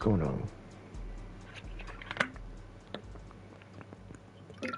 going on? You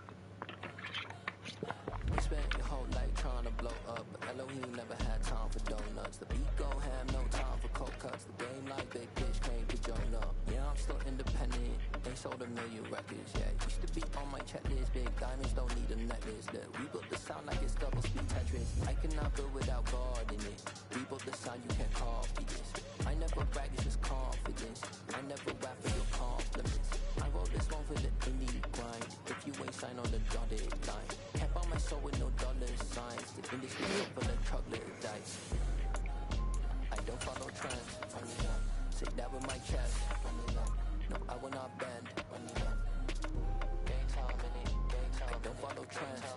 spent your whole life trying to blow up, but Elohim never had time for donuts. The beat go ham, no time for cold cuts. The game like big bitch came to join up. Yeah, I'm still independent. Ain't sold a million records yet. Used to be on my checklist. Big diamonds don't need a necklace. Look, we built the sound like it's double speed Tetris. I cannot build without God in it. We built the sound, you can't copy this. I never brag, it's just confidence. I never rap for your compliments. I wrote this one for the indie grind. If you ain't signed on the dotted line, can't buy my soul with no dollar signs. The industry full of chocolate dice. I don't follow trends. Say that with my chest. No, I will not bend. Gang time in it. I don't follow trends.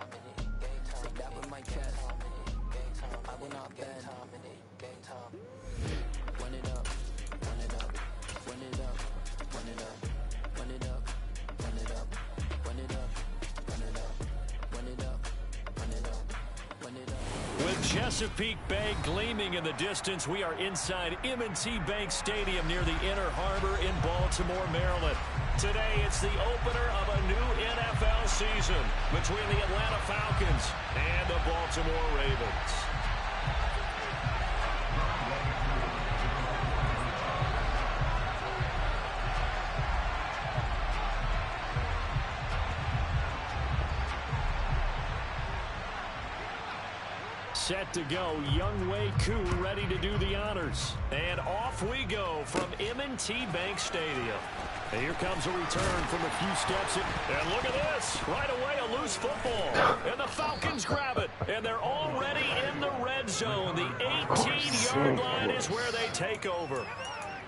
Say that with my chest. I will not bend. Run it up, run it up, run it up, run it up, run it up, run it up, run it up, run it up, run it up, run it up, run it up. With Chesapeake Bay gleaming in the distance, we are inside M&T Bank Stadium near the Inner Harbor in Baltimore, Maryland. Today, it's the opener of a new NFL season between the Atlanta Falcons and the Baltimore Ravens. Set to go, Younghoe Koo ready to do the honors. And off we go from M&T Bank Stadium. And here comes a return from a few steps. And look at this. Right away, a loose football. And the Falcons grab it. And they're already in the red zone. The 18-yard line is where they take over.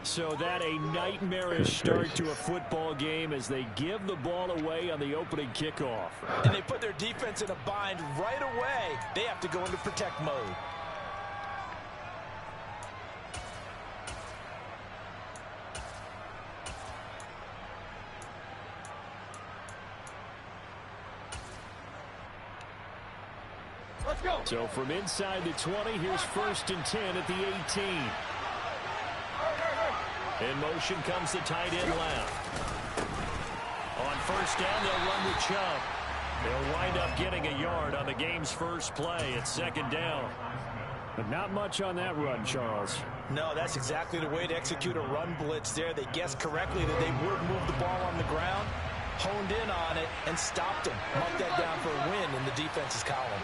So that a nightmarish start to a football game as they give the ball away on the opening kickoff. And they put their defense in a bind right away. They have to go into protect mode. Let's go. So from inside the 20, here's 1st and 10 at the 18. In motion comes the tight end left. On 1st down, they'll run with Chubb. They'll wind up getting a yard on the game's first play. It's 2nd down. But not much on that run, Charles. No, that's exactly the way to execute a run blitz there. They guessed correctly that they would move the ball on the ground, honed in on it, and stopped them. Mark that down for a win in the defense's column.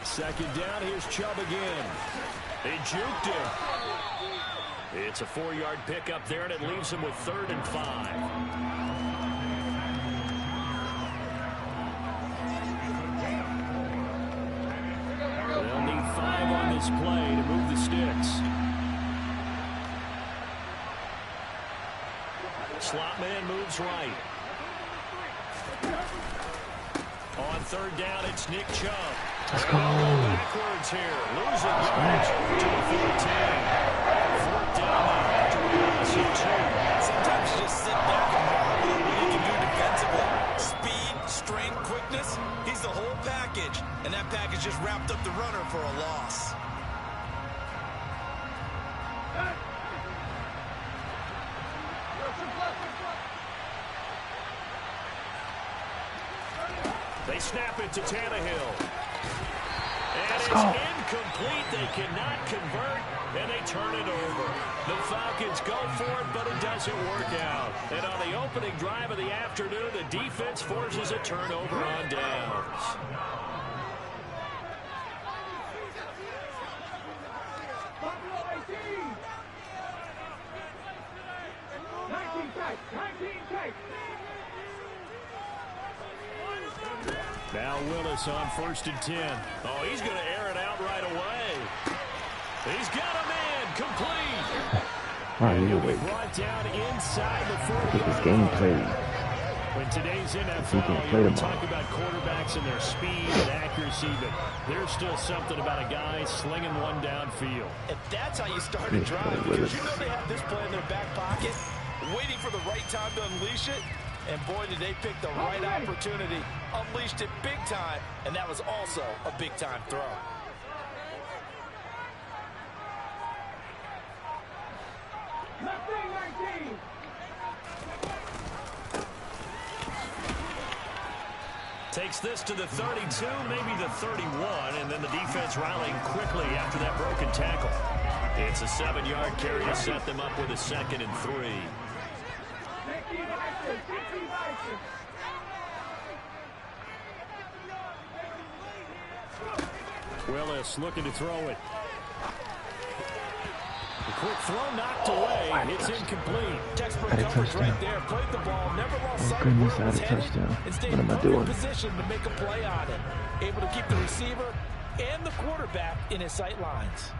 2nd down, here's Chubb again. They juked him. It's a 4-yard pickup there, and it leaves him with 3rd and 5. They'll need 5 on this play to move the sticks. Slot man moves right. On 3rd down, it's Nick Chubb. Let's go. Backwards here, losing yards to the 14. 4th down now after a loss of 2. Sometimes you just sit back and marvel at what you can do defensively. Speed, strength, quickness, he's the whole package. And that package just wrapped up the runner for a loss. They snap it to Tannehill. And it's incomplete. They cannot convert, and they turn it over. The Falcons go for it, but it doesn't work out. And on the opening drive of the afternoon, the defense forces a turnover on downs. Now Willis on 1st and 10. Oh, he's going to air it out right away. He's got a man complete. And he'll be brought down inside the 40. Get this game played. In today's NFL, we talk about quarterbacks and their speed and accuracy, but there's still something about a guy slinging one downfield. And that's how you start a drive, because you know they have this play in their back pocket, waiting for the right time to unleash it. And boy, did they pick the right opportunity, unleashed it big time, and that was also a big-time throw. Left Takes this to the 32, maybe the 31, and then the defense rallying quickly after that broken tackle. It's a 7-yard carry to set them up with a 2nd and 3. Willis looking to throw it. The quick throw knocked away. It's incomplete. Textbook coverage right there. Played the ball. Never lost sight of where it was headed. And stayed in perfect position to make a play on it. Able to keep the receiver and the quarterback in his sight lines.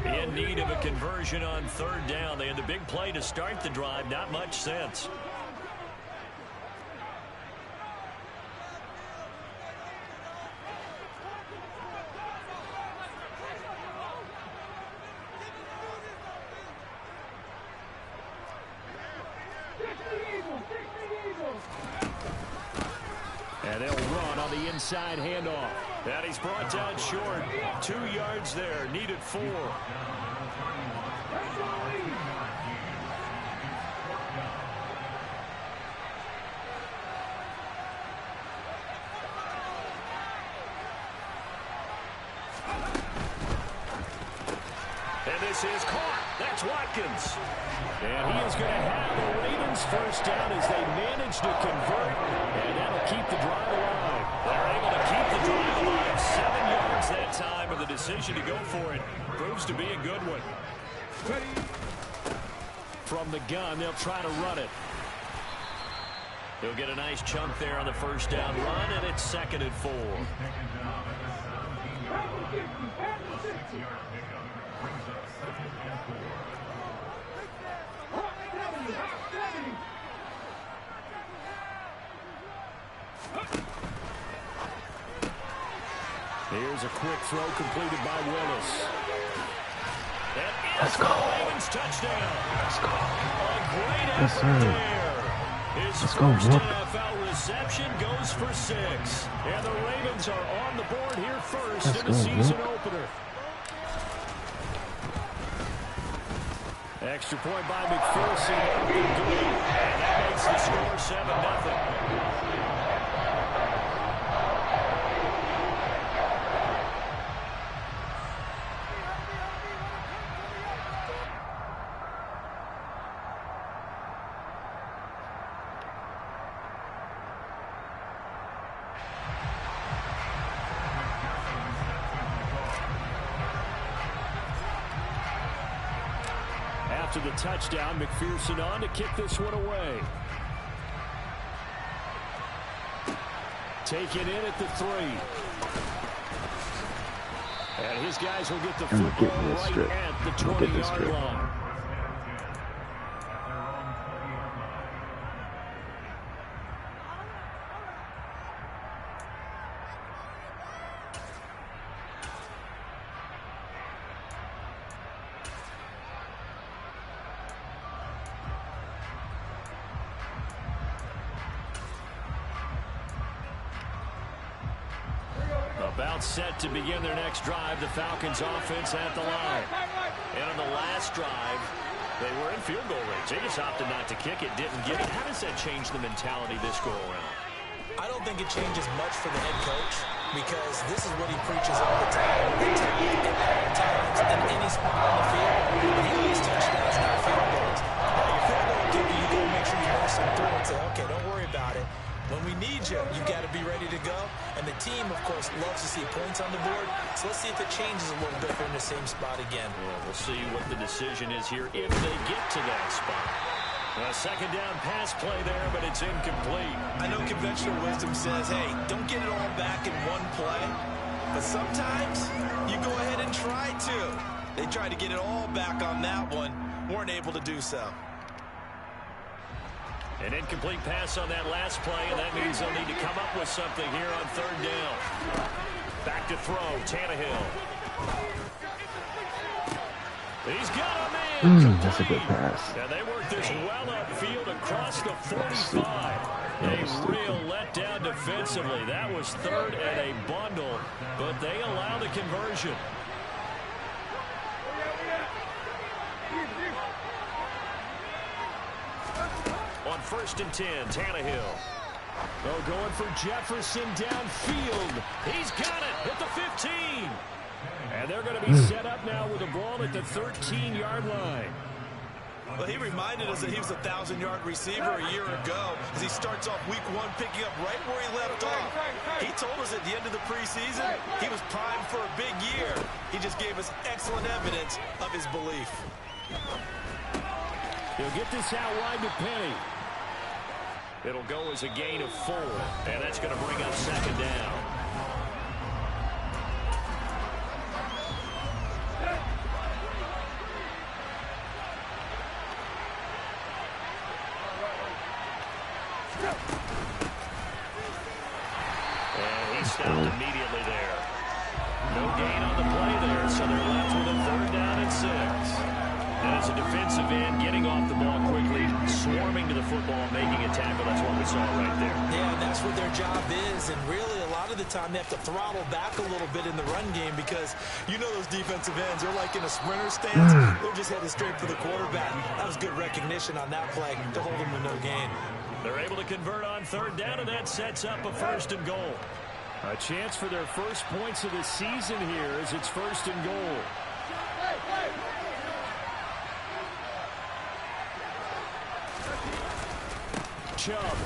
In need of a conversion on 3rd down. They had the big play to start the drive. Not much sense. And they'll run on the inside handoff. And he's brought down short. 2 yards there. Needed 4. And this is caught. That's Watkins. And he is going to have the Ravens first down as they manage to convert. And that'll keep the drive alive. They're able to keep the drive alive. 7 yards that time, and the decision to go for it proves to be a good one. From the gun, they'll try to run it. He'll get a nice chunk there on the first down run, and it's 2nd and 4. Here's a quick throw completed by Willis. That is the Ravens touchdown. Let's go. A great Yes, effort sir. there. His Let's go, first Rook. NFL reception goes for 6. And the Ravens are on the board here first Let's in the go, season Rook. opener. Extra point by McPherson. And that makes the score 7-0. After the touchdown, McPherson on to kick this one away. Taken in at the 3. And his guys will get the football right at the 20-yard line. About set to begin their next drive, the Falcons offense at the line. And on the last drive, they were in field goal range. They just opted not to kick it, didn't get it. How does that change the mentality this go around? I don't think it changes much for the head coach because this is what he preaches all the time. At all times, in any spot on the field, he leads touchdowns, not field goals. Now, your field goal kicker, you got to make sure you pass them through and say, okay, don't worry about it. When we need you, you got to be ready to go. And the team, of course, loves to see points on the board. So let's see if it changes a little bit if they're in the same spot again. Well, we'll see what the decision is here if they get to that spot. A 2nd down pass play there, but it's incomplete. I know conventional wisdom says, hey, don't get it all back in one play. But sometimes you go ahead and try to. They tried to get it all back on that one. Weren't able to do so. An incomplete pass on that last play, and that means they'll need to come up with something here on 3rd down. Back to throw, Tannehill. He's got a man. That's a good pass. And they work this well upfield across the 45. A real letdown defensively. That was 3rd and a bundle, but they allow the conversion. On 1st and 10, Tannehill. Oh, going for Jefferson downfield. He's got it at the 15. And they're going to be set up now with the ball at the 13-yard line. Well, he reminded us that he was a 1,000-yard receiver a year ago as he starts off week 1 picking up right where he left off. He told us at the end of the preseason he was primed for a big year. He just gave us excellent evidence of his belief. He'll get this out wide to Penny. It'll go as a gain of 4, and that's going to bring up second down. And he stopped immediately there. No gain on the play there, so they're left with a 3rd down and 6. And as a defensive end, getting off the ball quickly, swarming to the football, making a tackle. That's what we saw right there. Yeah, and that's what their job is. And really, a lot of the time, they have to throttle back a little bit in the run game because you know those defensive ends, they're like in a sprinter stance. They're just headed straight for the quarterback. That was good recognition on that play to hold them to no gain. They're able to convert on 3rd down, and that sets up a 1st and goal. A chance for their first points of the season here as it's 1st and goal. Chubb.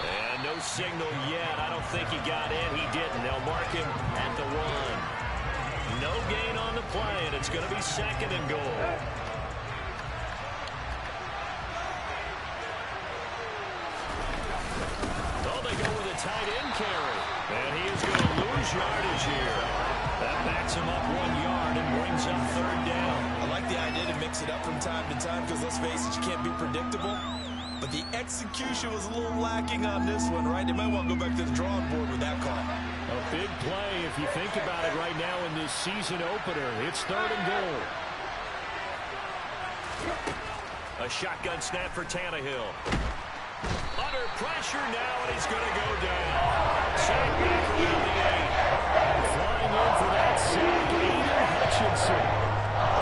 And no signal yet. I don't think he got in. He didn't. They'll mark him at the 1. No gain on the play, and it's going to be 2nd and goal. Oh, they go with a tight end carry. And he is going to lose yardage here. That backs him up 1 yard and brings up 3rd down. I like the idea to mix it up from time to time because, let's face it, you can't be predictable. But the execution was a little lacking on this one, right? They might want to go back to the drawing board with that call. A big play if you think about it right now in this season opener. It's 3rd and goal. A shotgun snap for Tannehill. Under pressure now, and he's going to go down. Sack back around the 8. Flying in for that sack, Aiden Hutchinson.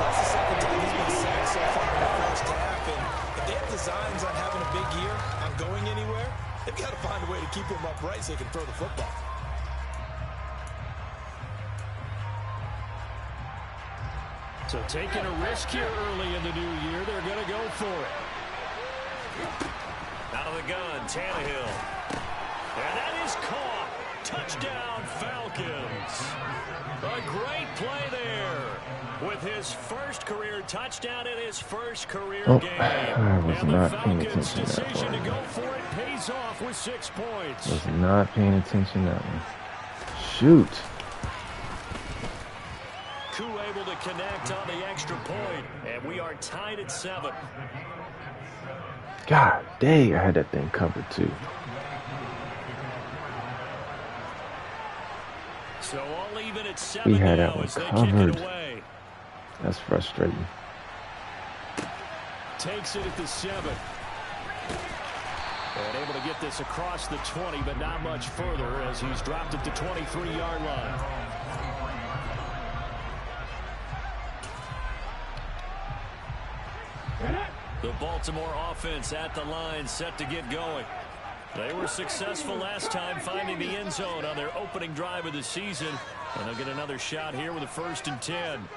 That's the 2nd time he's been sacked so far in the first half. And if they have designs on having a big year, on going anywhere, they've got to find a way to keep him upright so he can throw the football. So taking a risk here early in the new year, they're going to go for it. Out of the gun, Tannehill. And that is caught. Touchdown, Falcons. A great play there with his first career touchdown in his first career game. I was and not the paying Falcons' attention to that decision to one. go for it pays off with 6 points. Was not paying attention to that one. Shoot. Koo able to connect on the extra point, and we are tied at 7. God dang, I had that thing covered too. So all even at 7 We had now that one as they kick covered. it away. That's frustrating. Takes it at the 7. And able to get this across the 20, but not much further as he's dropped at the 23-yard line. The Baltimore offense at the line, set to get going. They were successful last time finding the end zone on their opening drive of the season. And they'll get another shot here with a 1st and 10.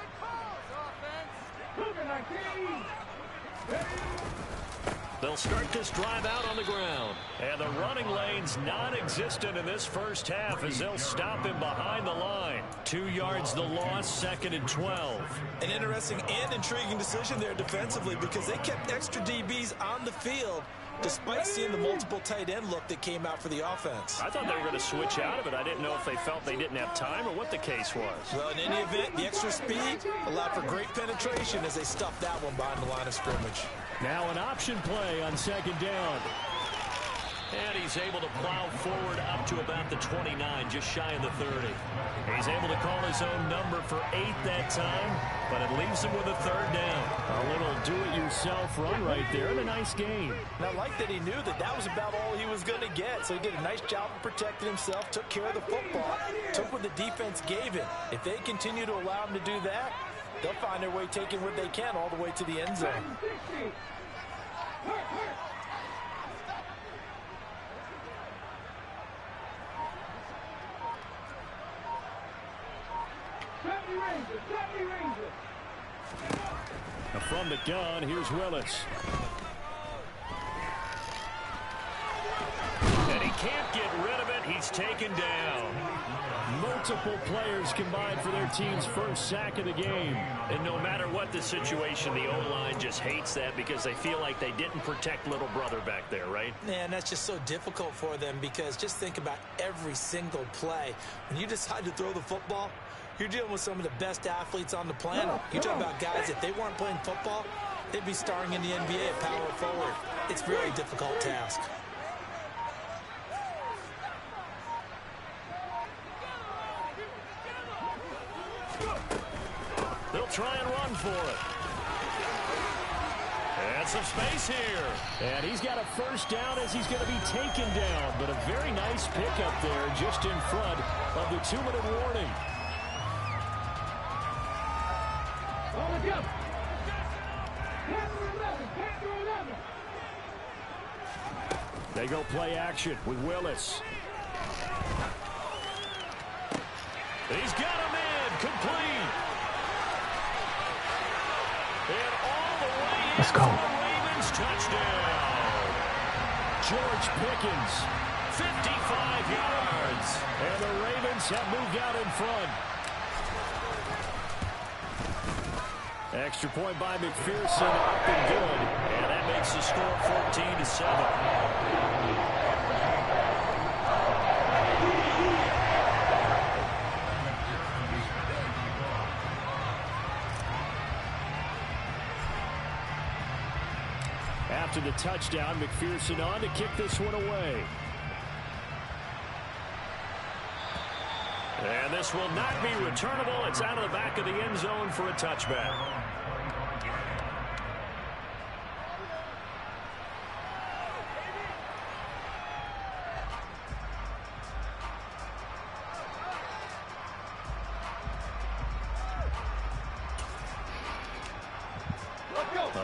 They'll start this drive out on the ground. And the running lane's non-existent in this first half as they'll stop him behind the line. 2 yards the loss, 2nd and 12. An interesting and intriguing decision there defensively because they kept extra DBs on the field despite seeing the multiple tight end look that came out for the offense. I thought they were going to switch out of it. I didn't know if they felt they didn't have time or what the case was. Well, in any event, the extra speed allowed for great penetration as they stuffed that one behind the line of scrimmage. Now an option play on 2nd down. And he's able to plow forward up to about the 29, just shy of the 30. He's able to call his own number for 8 that time, but it leaves him with a 3rd down. A little do-it-yourself run right there and a nice gain. And I like that he knew that that was about all he was going to get, so he did a nice job of protecting himself, took care of the football, took what the defense gave him. If they continue to allow him to do that, they'll find their way taking what they can all the way to the end zone. From the gun, here's Willis. And he can't get rid of it. He's taken down. Multiple players combined for their team's first sack of the game. And no matter what the situation, the O-line just hates that because they feel like they didn't protect little brother back there, right? Yeah, and that's just so difficult for them because just think about every single play. When you decide to throw the football, you're dealing with some of the best athletes on the planet. You talk about guys, if they weren't playing football, they'd be starring in the NBA at power forward. It's a really difficult task. They'll try and run for it. And some space here. And he's got a first down as he's going to be taken down. But a very nice pickup there just in front of the 2-minute warning. They go play action with Willis. He's got a man complete. And all the way in for the Ravens touchdown. George Pickens, 55 yards. And the Ravens have moved out in front. Extra point by McPherson, up and good. And that makes the score 14-7. After the touchdown, McPherson on to kick this one away. And this will not be returnable. It's out of the back of the end zone for a touchback.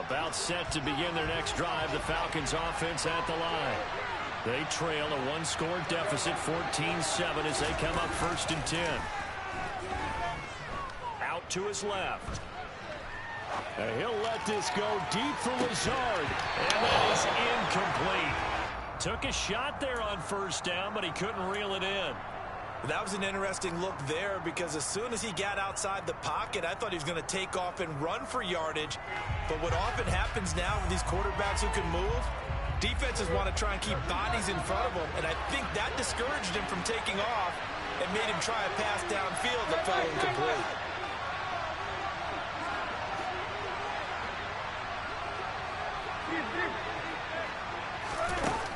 About set to begin their next drive, the Falcons offense at the line. They trail a one-score deficit, 14-7, as they come up 1st and 10. Out to his left. And he'll let this go deep for Lazard. And that is incomplete. Took a shot there on 1st down, but he couldn't reel it in. That was an interesting look there because as soon as he got outside the pocket, I thought he was going to take off and run for yardage. But what often happens now with these quarterbacks who can move, defenses want to try and keep bodies in front of them. And I think that discouraged him from taking off and made him try a pass downfield that fell incomplete.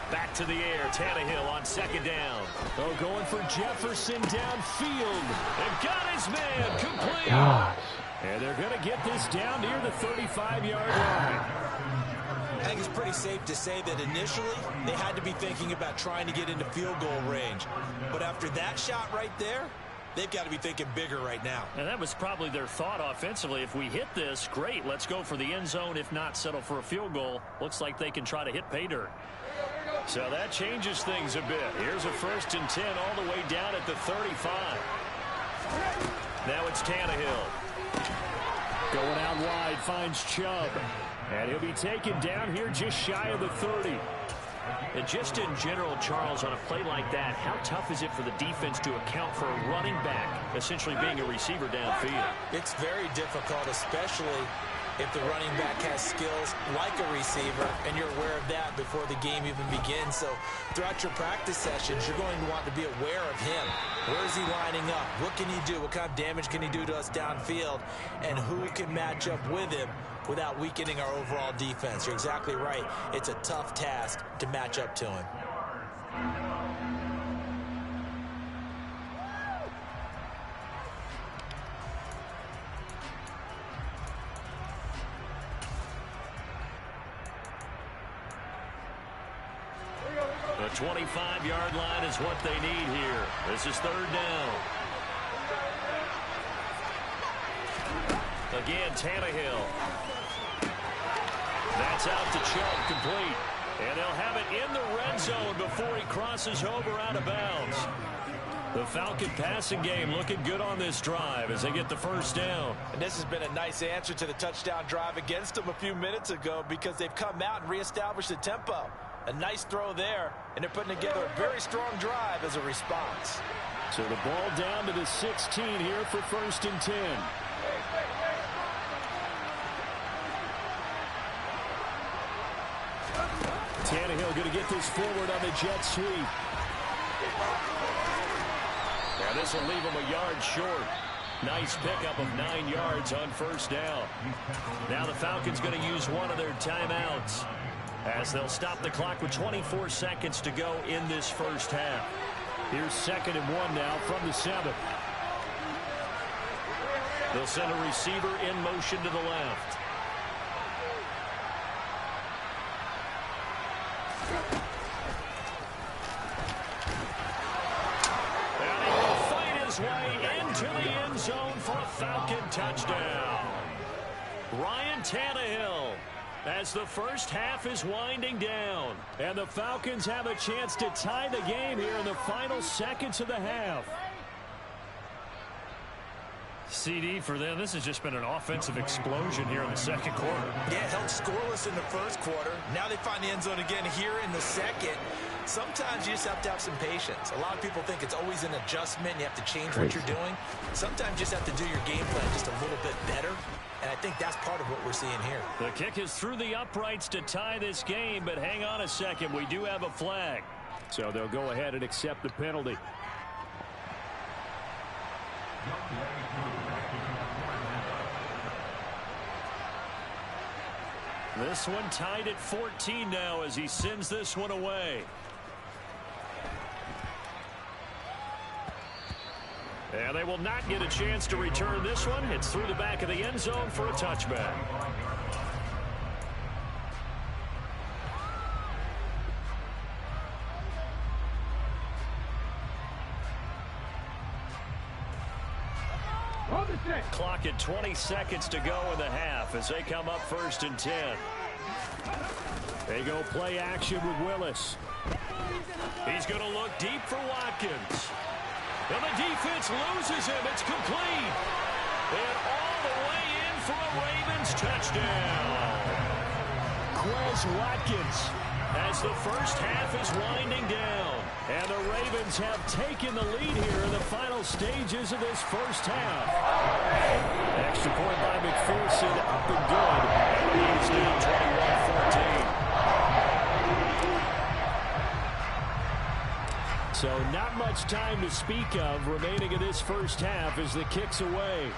Back to the air, Tannehill on 2nd down. Oh, going for Jefferson downfield. And got his man complete. And they're going to get this down near the 35-yard line. I think it's pretty safe to say that initially they had to be thinking about trying to get into field goal range. But after that shot right there, they've got to be thinking bigger right now. And that was probably their thought offensively. If we hit this, great, let's go for the end zone. If not, settle for a field goal. Looks like they can try to hit pay dirt. So that changes things a bit. Here's a 1st and 10 all the way down at the 35. Now it's Tannehill. Going out wide, finds Chubb. And he'll be taken down here just shy of the 30. And just in general, Charles, on a play like that, how tough is it for the defense to account for a running back essentially being a receiver downfield? It's very difficult, especially if the running back has skills like a receiver, and you're aware of that before the game even begins. So throughout your practice sessions, you're going to want to be aware of him. Where is he lining up? What can he do? What kind of damage can he do to us downfield? And who can match up with him without weakening our overall defense? You're exactly right. It's a tough task to match up to him. The 25-yard line is what they need here. This is 3rd down. Again, Tannehill. That's out to Chubb, complete. And they'll have it in the red zone before he crosses over out of bounds. The Falcon passing game looking good on this drive as they get the first down. And this has been a nice answer to the touchdown drive against them a few minutes ago because they've come out and reestablished the tempo. A nice throw there, and they're putting together a very strong drive as a response. So the ball down to the 16 here for 1st and 10. Tannehill going to get this forward on the jet sweep. Now this will leave him a yard short. Nice pickup of 9 yards on 1st down. Now the Falcons going to use one of their timeouts as they'll stop the clock with 24 seconds to go in this first half. Here's 2nd and 1 now from the 7. They'll send a receiver in motion to the left. And he will fight his way into the end zone for a Falcon touchdown. Ryan Tannehill, as the first half is winding down. And the Falcons have a chance to tie the game here in the final seconds of the half. CD for them, this has just been an offensive explosion here in the 2nd quarter. Yeah, held scoreless in the 1st quarter. Now they find the end zone again here in the 2nd. Sometimes you just have to have some patience. A lot of people think it's always an adjustment. You have to change what you're doing. Sometimes you just have to do your game plan just a little bit better. And I think that's part of what we're seeing here. The kick is through the uprights to tie this game, but hang on a second. We do have a flag. So they'll go ahead and accept the penalty. This one tied at 14 now as he sends this one away. And they will not get a chance to return this one. It's through the back of the end zone for a touchback. Clock at 20 seconds to go in the half as they come up 1st and 10. They go play action with Willis. He's going to look deep for Watkins. And the defense loses him. It's complete. And all the way in for a Ravens touchdown. Quez Watkins as the first half is winding down. And the Ravens have taken the lead here in the final stages of this first half. Extra point by McPherson, up and good. And leads now 21-14. So not much time to speak of remaining in this first half as the kick's away.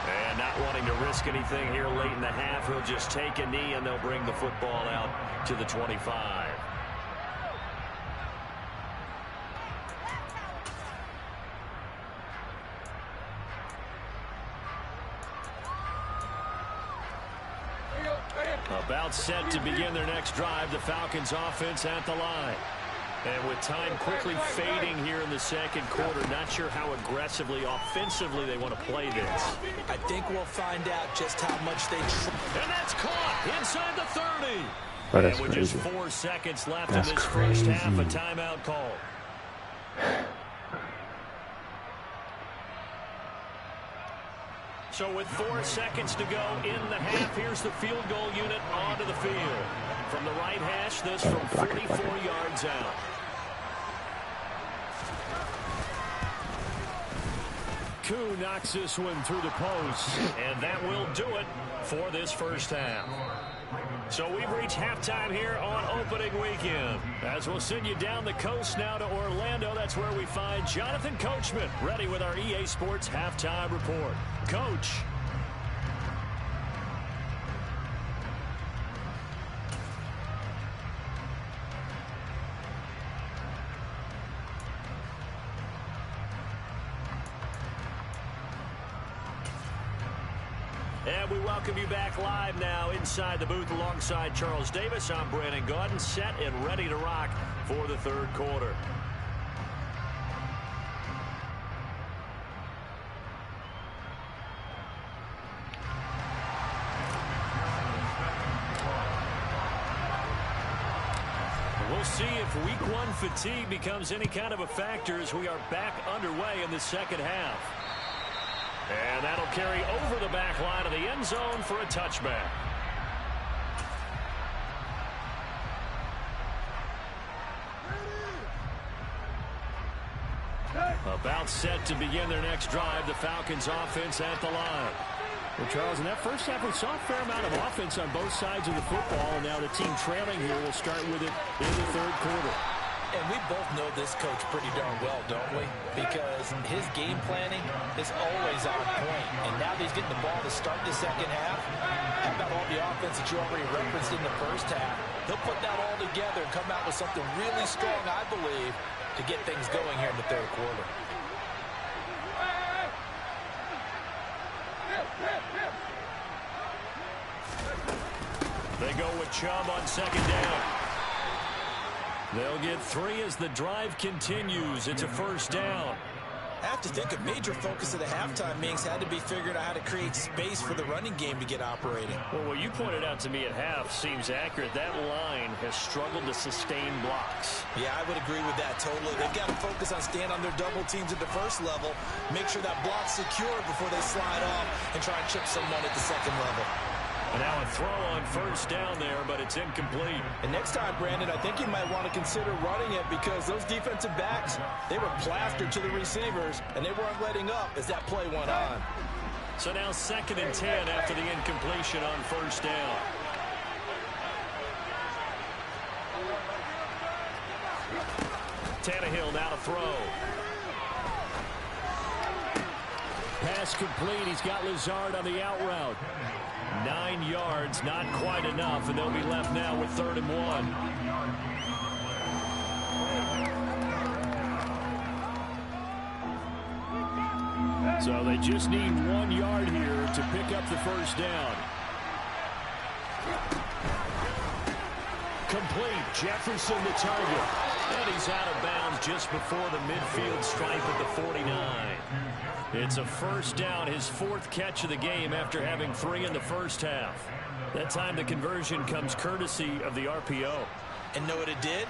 And not wanting to risk anything here late in the half, he'll just take a knee and they'll bring the football out to the 25. About set to begin their next drive, the Falcons offense at the line. And with time quickly fading here in the 2nd quarter, not sure how aggressively, offensively they want to play this. I think we'll find out just how much they try. And that's caught inside the 30. Oh, that's and with crazy. just 4 seconds left That's in this crazy. first half, a timeout call. So with 4 seconds to go in the half, here's the field goal unit onto the field. From the right hash, this from 44 yards out. Koo knocks this one through the post, and that will do it for this first half. So we've reached halftime here on opening weekend. As we'll send you down the coast now to Orlando, that's where we find Jonathan Coachman ready with our EA Sports halftime report. Coach. And we welcome you back live now inside the booth alongside Charles Davis. I'm Brandon Gaudin, set and ready to rock for the 3rd quarter. We'll see if week 1 fatigue becomes any kind of a factor as we are back underway in the second half. And that'll carry over the back line of the end zone for a touchback. About set to begin their next drive, the Falcons offense at the line. Well, Charles, in that first half, we saw a fair amount of offense on both sides of the football, and now the team trailing here will start with it in the third quarter. And we both know this coach pretty darn well, don't we? Because his game planning is always on point. And now that he's getting the ball to start the second half, how about all the offense that you already referenced in the first half? He'll put that all together and come out with something really strong, I believe, to get things going here in the third quarter. They go with Chubb on second down. They'll get 3 as the drive continues. It's a first down. I have to think a major focus of the halftime meetings had to be figuring out how to create space for the running game to get operating. Well, what you pointed out to me at half seems accurate. That line has struggled to sustain blocks. Yeah, I would agree with that totally. They've got to focus on staying on their double teams at the first level, make sure that block's secure before they slide off and try and chip someone at the second level. And now a throw on first down there, but it's incomplete. And next time, Brandon, I think you might want to consider running it because those defensive backs, they were plastered to the receivers, and they weren't letting up as that play went on. So now 2nd and 10 after the incompletion on first down. Tannehill now to throw. Pass complete. He's got Lazard on the out route. 9 yards, not quite enough, and they'll be left now with 3rd and 1. So they just need 1 yard here to pick up the first down. Complete. Jefferson the target. And he's out of bounds just before the midfield stripe at the 49. It's a first down, his 4th catch of the game after having 3 in the first half. That time the conversion comes courtesy of the RPO. And know what it did?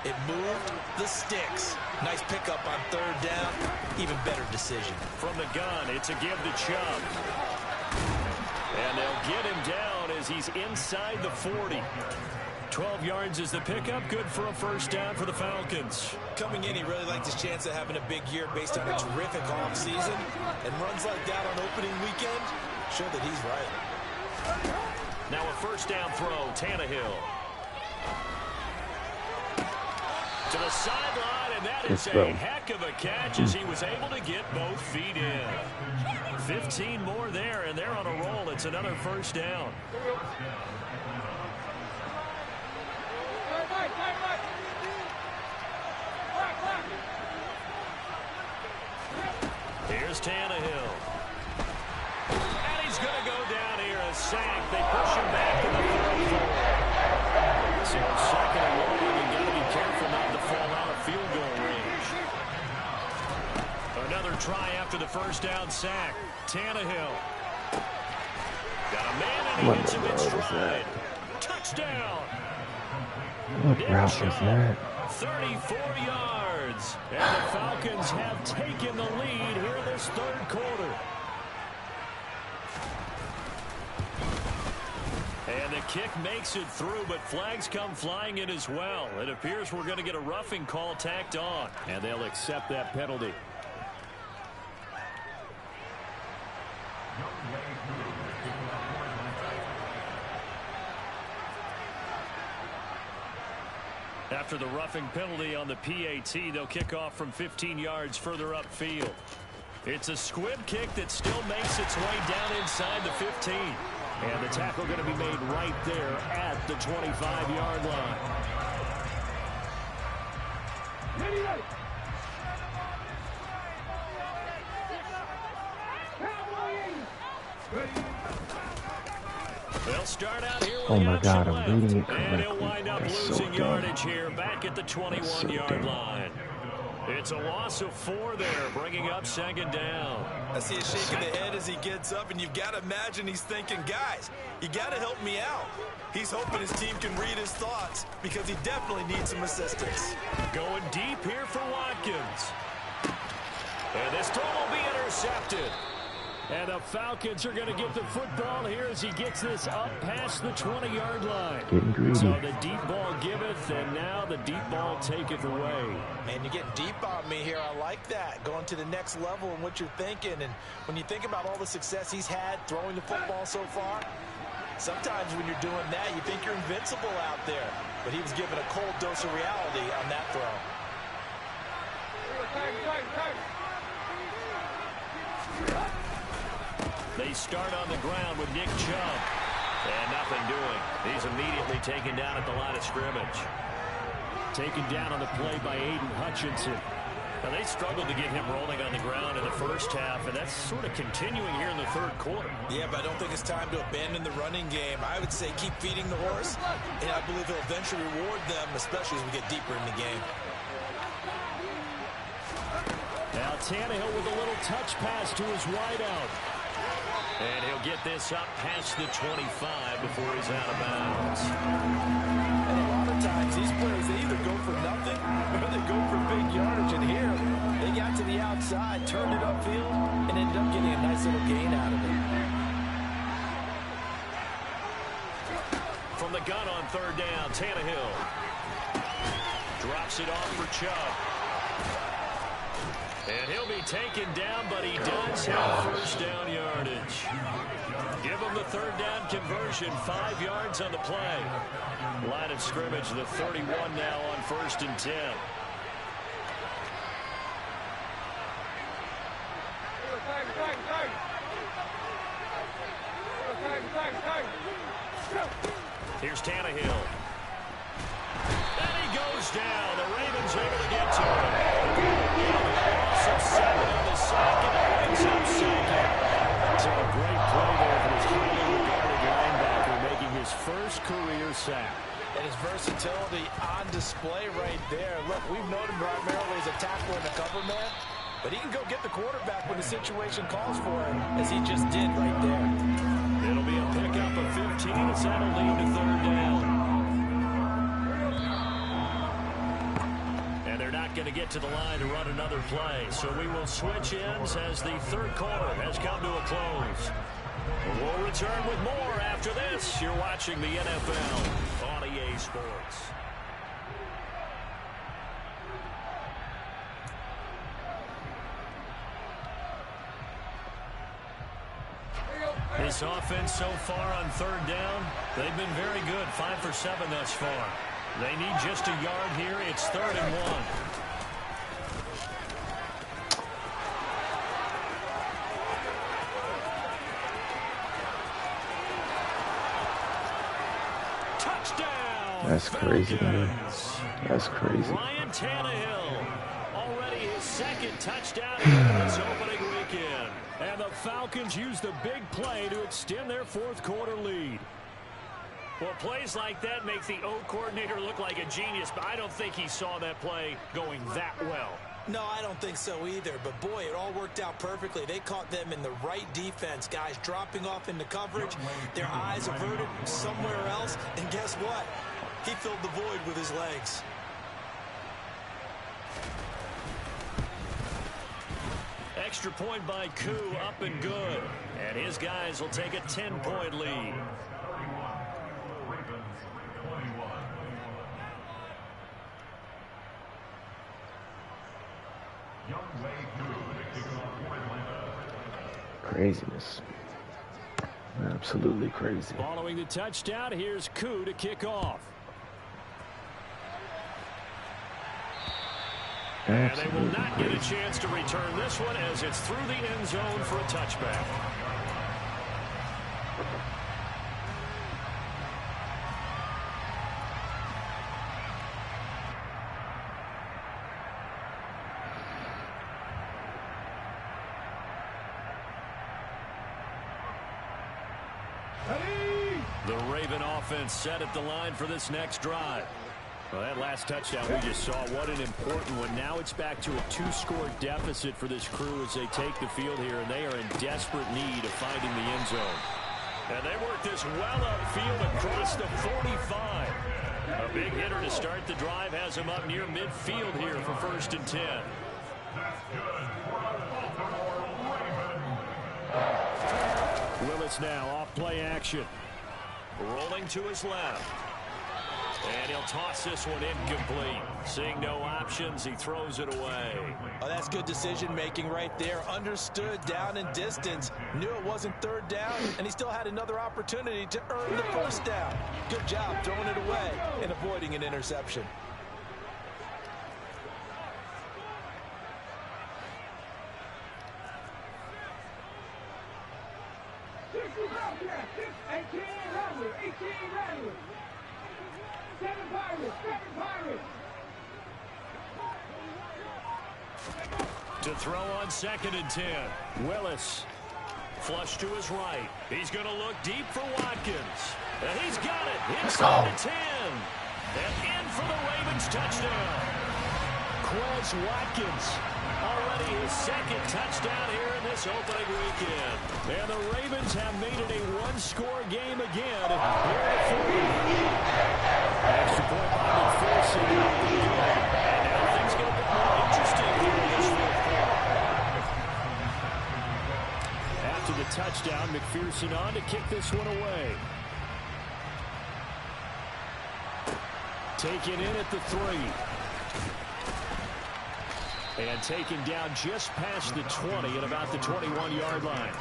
It moved the sticks. Nice pickup on 3rd down. Even better decision. From the gun, it's a give to Chubb. And they'll get him down as he's inside the 40. 12 yards is the pickup. Good for a first down for the Falcons. Coming in, he really liked his chance of having a big year based on a terrific offseason. And runs like that on opening weekend show that he's right. Now a first down throw, Tannehill. To the sideline, and that is a heck of a catch as he was able to get both feet in. 15 more there, and they're on a roll. It's another first down. Here's Tannehill. And he's going to go down here, a sack. They push him back to the 34. So 2nd and 1, you've got to be careful not to fall out of field goal range. Another try after the first down sack. Tannehill. Got a man and he gets him in stride. Touchdown. What route was that? 34 yards. And the Falcons have taken the lead here in this 3rd quarter. And the kick makes it through, but flags come flying in as well. It appears we're going to get a roughing call tacked on. And they'll accept that penalty. After the roughing penalty on the PAT, they'll kick off from 15 yards further upfield. It's a squib kick that still makes its way down inside the 15. And the tackle going to be made right there at the 25-yard line. They'll start out here with oh my God, I'm reading it and he'll correctly. wind up That's losing so yardage here back at the 21-yard line. It's a loss of 4 there, bringing up 2nd down. I see a shake of the head as he gets up, and you've got to imagine he's thinking, guys, you got to help me out. He's hoping his team can read his thoughts because he definitely needs some assistance. Going deep here for Watkins. And this throw will be intercepted. And the Falcons are going to get the football here as he gets this up past the 20-yard line. Getting greedy. So the deep ball giveth, and now the deep ball taketh away. Man, you're getting deep on me here. I like that. Going to the next level in what you're thinking. And when you think about all the success he's had throwing the football so far, sometimes when you're doing that, you think you're invincible out there. But he was given a cold dose of reality on that throw. They start on the ground with Nick Chubb. And nothing doing. He's immediately taken down at the line of scrimmage. Taken down on the play by Aiden Hutchinson. Now, they struggled to get him rolling on the ground in the first half, and that's sort of continuing here in the 3rd quarter. Yeah, but I don't think it's time to abandon the running game. I would say keep feeding the horse, and I believe he'll eventually reward them, especially as we get deeper in the game. Now Tannehill with a little touch pass to his wideout. And he'll get this up past the 25 before he's out of bounds. And a lot of times, these plays, they either go for nothing or they go for big yardage. And here, they got to the outside, turned it upfield, and ended up getting a nice little gain out of it. From the gun on 3rd down, Tannehill drops it off for Chubb. And he'll be taken down, but he does have 1st down yardage. Give him the 3rd down conversion, 5 yards on the play. Line of scrimmage, the 31 now on 1st and 10. Here's Tannehill. And he goes down. The Ravens able to get to him. So 7 on the sack, and it brings up 2nd. So a great play there for this highly regarded linebacker, making his 1st career sack. And his versatility on display right there. Look, we've known him primarily as a tackler and a cover man, but he can go get the quarterback when the situation calls for him, as he just did right there. It'll be a pickup of 15 as that'll lead to 3rd down. Going to get to the line to run another play, so we will switch ends as the 3rd quarter has come to a close. We'll return with more after this. You're watching the NFL on EA Sports. This offense so far on 3rd down, they've been very good, 5 for 7 thus far. They need just a yard here. It's 3rd and 1. That's crazy, man. That's crazy. Ryan Tannehill, already his 2nd touchdown in this opening weekend. And the Falcons use the big play to extend their 4th quarter lead. Well, plays like that make the O coordinator look like a genius, but I don't think he saw that play going that well. No, I don't think so either. But, boy, it all worked out perfectly. They caught them in the right defense. Guys dropping off into coverage, their eyes averted somewhere else. And guess what? He filled the void with his legs. Extra point by Koo, up and good. And his guys will take a 10-point lead. Craziness. Absolutely crazy. Following the touchdown, here's Koo to kick off. And they will not get a chance to return this one as it's through the end zone for a touchback. The Raven offense set at the line for this next drive. Well, that last touchdown we just saw, what an important one. Now it's back to a 2-score deficit for this crew as they take the field here, and they are in desperate need of finding the end zone. And they work this well upfield across the 45. A big hitter to start the drive has him up near midfield here for 1st and 10. Willis now off play action. Rolling to his left. And he'll toss this one incomplete. Seeing no options, he throws it away. Oh, that's good decision-making right there. Understood down and distance. Knew it wasn't 3rd down, and he still had another opportunity to earn the 1st down. Good job throwing it away and avoiding an interception. To throw on 2nd and 10. Willis. Flush to his right. He's going to look deep for Watkins. And he's got it. Inside the 10. And in for the Ravens touchdown. Quez Watkins. Already his 2nd touchdown here in this opening weekend. And the Ravens have made it a 1-score game again. Here at 40. Extra point by McPherson. And now things get a bit more interesting here in this 4th quarter. After the touchdown, McPherson on to kick this one away. Taken in at the 3. And taken down just past the 20 at about the 21-yard line.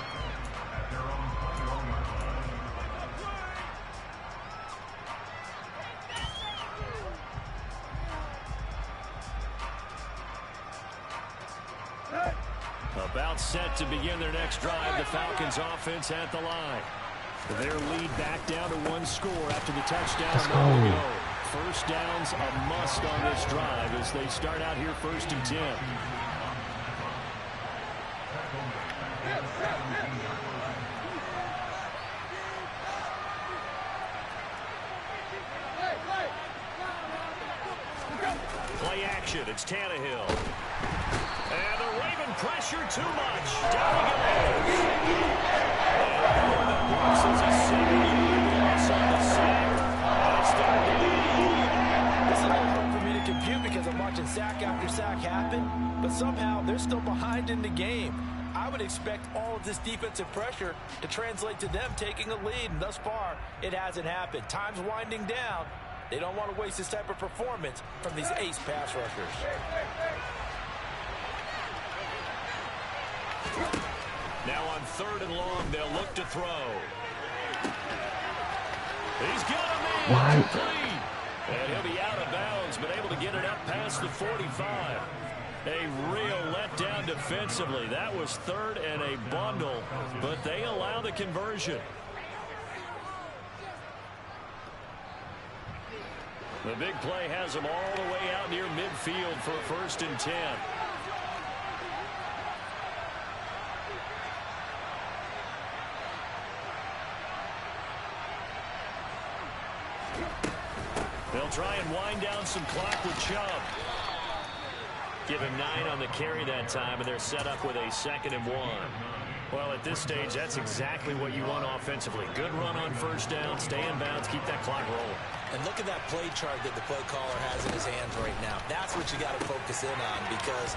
About set to begin their next drive. The Falcons offense at the line. Their lead back down to 1 score after the touchdown. Let's go. 1st down's a must on this drive as they start out here 1st and 10. Play action. It's Tannehill. And the Raven pressure too much. Down he goes. And that works as a 7-yard loss on the sack. This is a little hard for me to compute because I'm watching sack after sack happen, but somehow they're still behind in the game. I would expect all of this defensive pressure to translate to them taking a lead, and thus far, it hasn't happened. Time's winding down. They don't want to waste this type of performance from these ace pass rushers. Now on 3rd and long, they'll look to throw. He's got a man complete. And he'll be out of bounds, but able to get it up past the 45. A real letdown defensively. That was 3rd and a bundle, but they allow the conversion. The big play has them all the way out near midfield for 1st and 10. They'll try and wind down some clock with Chubb. Give him 9 on the carry that time, and they're set up with a 2nd and 1. Well, at this stage, that's exactly what you want offensively. Good run on 1st down, stay in bounds, keep that clock rolling. And look at that play chart that the play caller has in his hands right now. That's what you got to focus in on because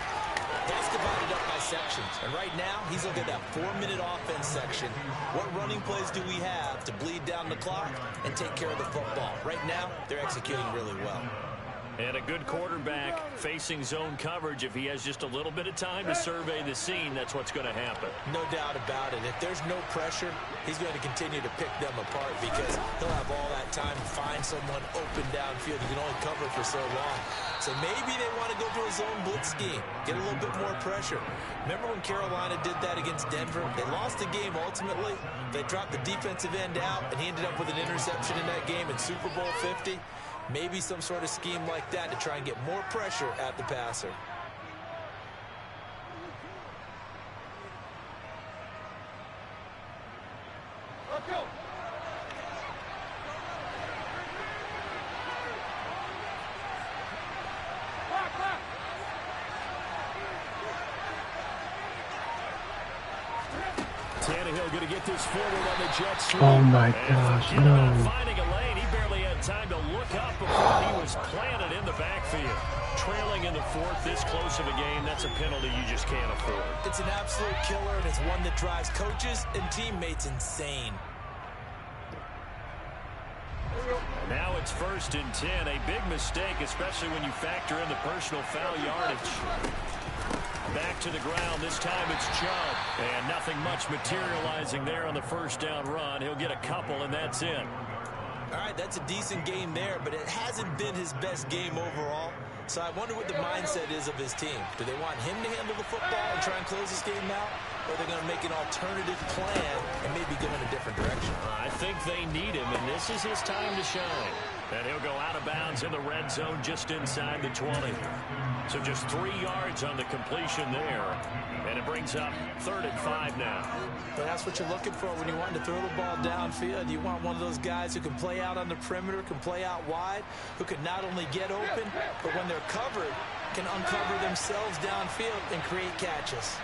that's divided up by sections. And right now, he's looking at that 4-minute offense section. What running plays do we have to bleed down the clock and take care of the football? Right now, they're executing really well. And a good quarterback facing zone coverage. If he has just a little bit of time to survey the scene, that's what's going to happen. No doubt about it. If there's no pressure, he's going to continue to pick them apart because he'll have all that time to find someone open downfield. He can only cover for so long. So maybe they want to go to a zone blitz scheme, get a little bit more pressure. Remember when Carolina did that against Denver? They lost the game ultimately. They dropped the defensive end out, and he ended up with an interception in that game in Super Bowl 50. Maybe some sort of scheme like that to try and get more pressure at the passer. Let's go. Tannehill going to get this forward on the jet sweep. Oh my gosh, no. Finding a lane, he barely had time to look up before he was planted in the backfield. Trailing in the fourth, this close of a game, that's a penalty you just can't afford. It's an absolute killer, and it's one that drives coaches and teammates insane. Now it's 1st and 10. A big mistake, especially when you factor in the personal foul yardage. Back to the ground. This time it's Chubb. And nothing much materializing there on the first down run. He'll get a couple, and that's it. All right, that's a decent game there, but it hasn't been his best game overall. So I wonder what the mindset is of his team. Do they want him to handle the football and try and close this game out? Or are they going to make an alternative plan and maybe go in a different direction? I think they need him, and this is his time to shine. And he'll go out of bounds in the red zone just inside the 20. So just 3 yards on the completion there. And it brings up 3rd and 5 now. But that's what you're looking for when you want to throw the ball downfield. You want one of those guys who can play out on the perimeter, can play out wide, who can not only get open, but when they're covered, can uncover themselves downfield and create catches.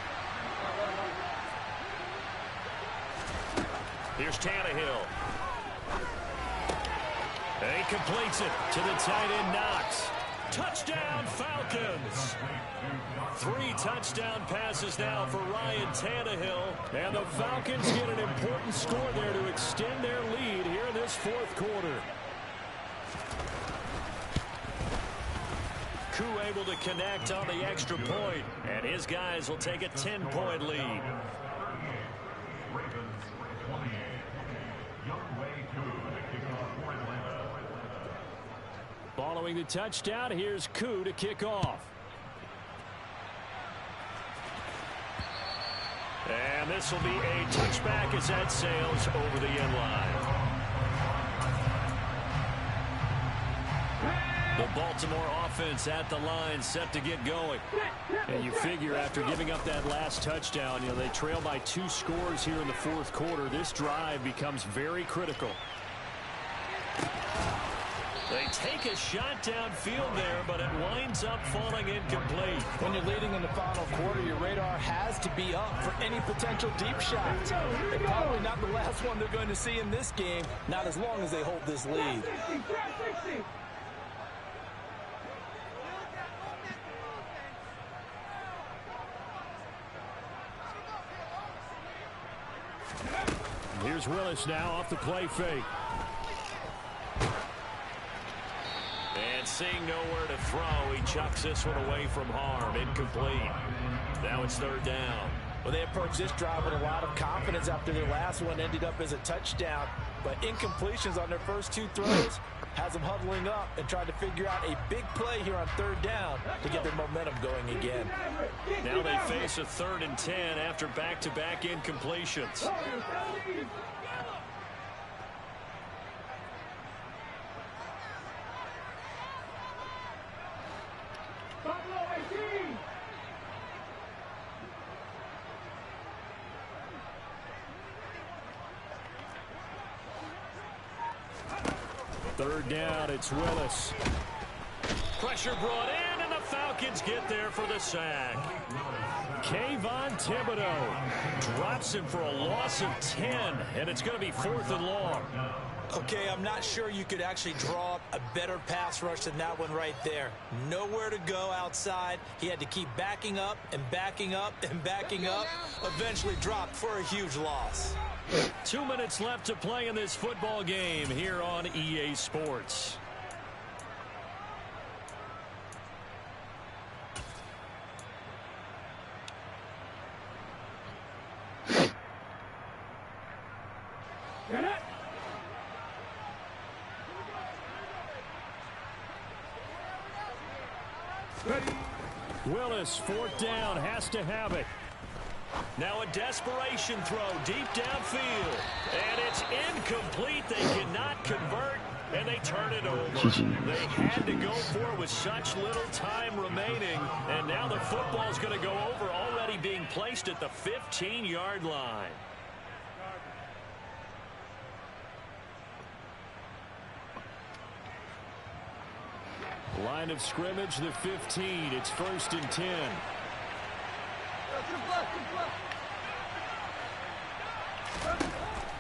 Here's Tannehill. And he completes it to the tight end Knox. Touchdown, Falcons. 3 touchdown passes now for Ryan Tannehill. And the Falcons get an important score there to extend their lead here in this 4th quarter. Koo able to connect on the extra point. And his guys will take a 10-point lead. Following the touchdown, here's Koo to kick off. And this will be a touchback as that sails over the end line. The Baltimore offense at the line set to get going. And you figure after giving up that last touchdown, they trail by 2 scores here in the 4th quarter. This drive becomes very critical. They take a shot downfield there, but it winds up falling incomplete. When you're leading in the final quarter, your radar has to be up for any potential deep shots. And probably not the last one they're going to see in this game, not as long as they hold this lead. Here's Willis now off the play fake. And seeing nowhere to throw, he chucks this one away from harm. Incomplete. Now it's 3rd down. Well, they approached this drive with a lot of confidence after their last one ended up as a touchdown. But incompletions on their first 2 throws has them huddling up and trying to figure out a big play here on 3rd down to get their momentum going again. Now they face a 3rd and 10 after back-to-back incompletions. Third down, it's Willis. Pressure brought in, and the Falcons get there for the sack. Kayvon Thibodeau drops him for a loss of 10, and it's going to be 4th and long. Okay, I'm not sure you could actually draw up a better pass rush than that one right there. Nowhere to go outside. He had to keep backing up and backing up and backing up. Eventually dropped for a huge loss. 2 minutes left to play in this football game here on EA Sports. Willis, 4th down, has to have it. Now a desperation throw deep downfield. And it's incomplete. They cannot convert, and they turn it over. They had to go for it with such little time remaining. And now the football's going to go over, already being placed at the 15-yard line. Line of scrimmage, the 15. It's 1st and 10.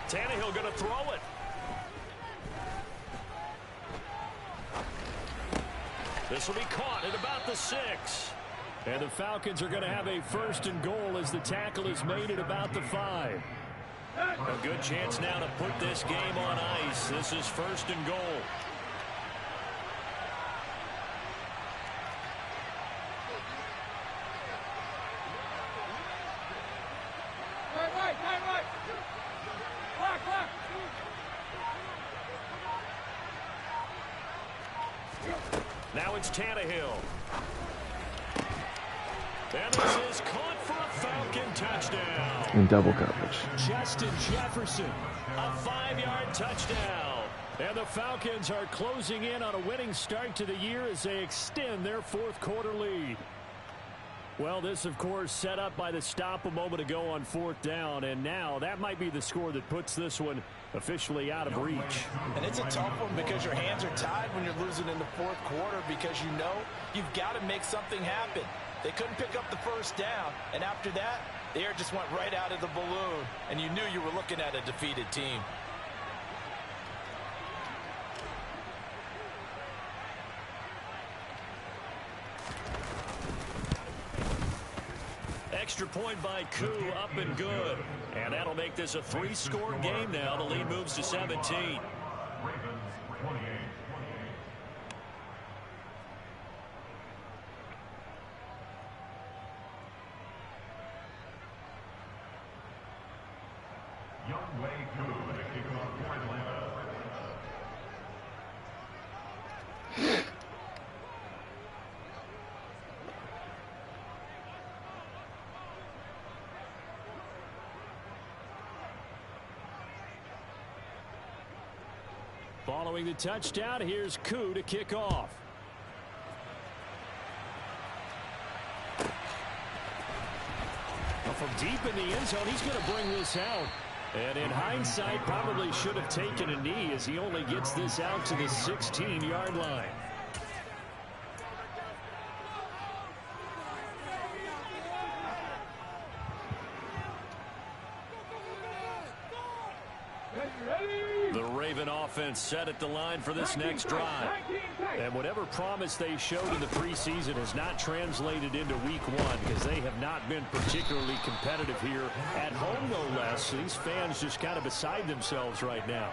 Tannehill going to throw it. This will be caught at about the 6. And the Falcons are going to have a 1st and goal as the tackle is made at about the 5. A good chance now to put this game on ice. This is 1st and goal. Now it's Tannehill. And this is caught for a Falcon touchdown. In double coverage. Justin Jefferson, a 5-yard touchdown. And the Falcons are closing in on a winning start to the year as they extend their 4th quarter lead. Well, this, of course, set up by the stop a moment ago on 4th down, and now that might be the score that puts this one officially out of reach. And it's a tough one because your hands are tied when you're losing in the 4th quarter because you know you've got to make something happen. They couldn't pick up the 1st down, and after that, the air just went right out of the balloon, and you knew you were looking at a defeated team. Extra point by Koo, up and good. And that'll make this a 3-score game now. The lead moves to 17. Following the touchdown, here's Koo to kick off. Well, from deep in the end zone, he's going to bring this out. And in hindsight, probably should have taken a knee as he only gets this out to the 16-yard line. The Raven offense set at the line for this next drive. And whatever promise they showed in the preseason has not translated into week 1 because they have not been particularly competitive here at home, no less. These fans just kind of beside themselves right now.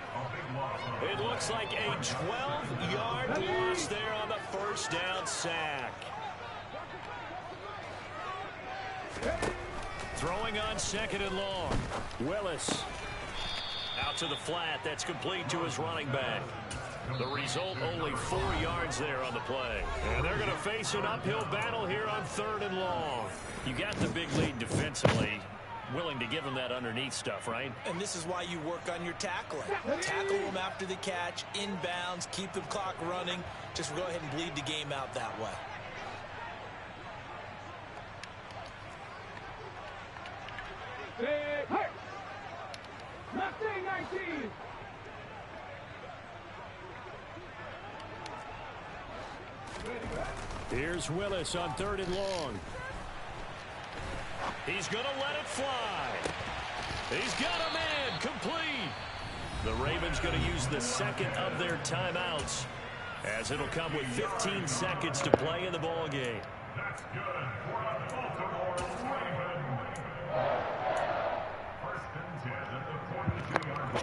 It looks like a 12-yard loss there on the 1st down sack. Throwing on 2nd and long. Willis. Out to the flat. That's complete to his running back. The result, only 4 yards there on the play. And they're going to face an uphill battle here on 3rd and long. You got the big lead defensively. Willing to give them that underneath stuff, right? And this is why you work on your tackling. Tackle them after the catch, inbounds, keep the clock running. Just go ahead and bleed the game out that way. Hey! Left 19. Here's Willis on 3rd and long. He's going to let it fly. He's got a man complete. The Ravens going to use the 2nd of their timeouts as it'll come with 15 seconds to play in the ball game. That's good for a Baltimore Raven. 1st and 10 at the 42-yard line.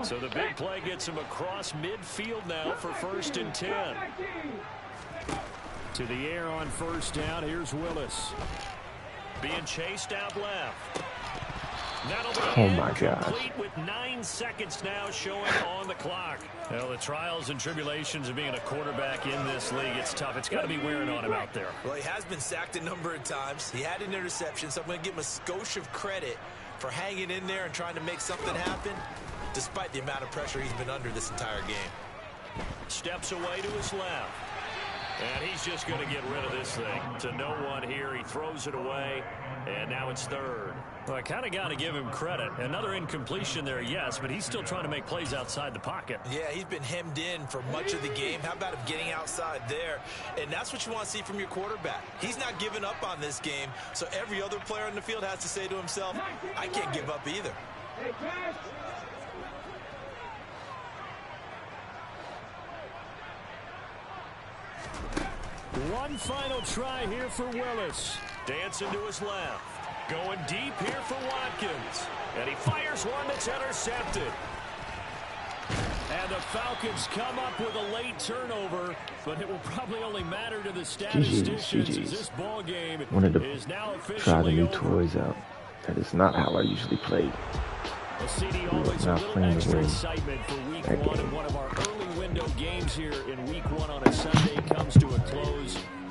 So the big play gets him across midfield now for 1st and 10. To the air on 1st down. Here's Willis. Being chased out left. That'll be incomplete with 9 seconds now showing on the clock. Well, the trials and tribulations of being a quarterback in this league, it's tough. It's got to be wearing on him out there. Well, he has been sacked a number of times. He had an interception, so I'm going to give him a skosh of credit for hanging in there and trying to make something happen, despite the amount of pressure he's been under this entire game. Steps away to his left. And he's just going to get rid of this thing. To no one here. He throws it away, and now it's third. Well, I kind of got to give him credit. Another incompletion there, yes, but he's still trying to make plays outside the pocket. Yeah, he's been hemmed in for much of the game. How about him getting outside there? And that's what you want to see from your quarterback. He's not giving up on this game, so every other player on the field has to say to himself, I can't give up either. One final try here for Willis. Dancing to his left. Going deep here for Watkins. And he fires one that's intercepted. And the Falcons come up with a late turnover, but it will probably only matter to the statisticians as this ball game is now officially try the new over. toys out. That is not how I usually play. Well, CD, always a little extra excitement for week one, and one of our early window games here in week one on a Sunday comes to a close.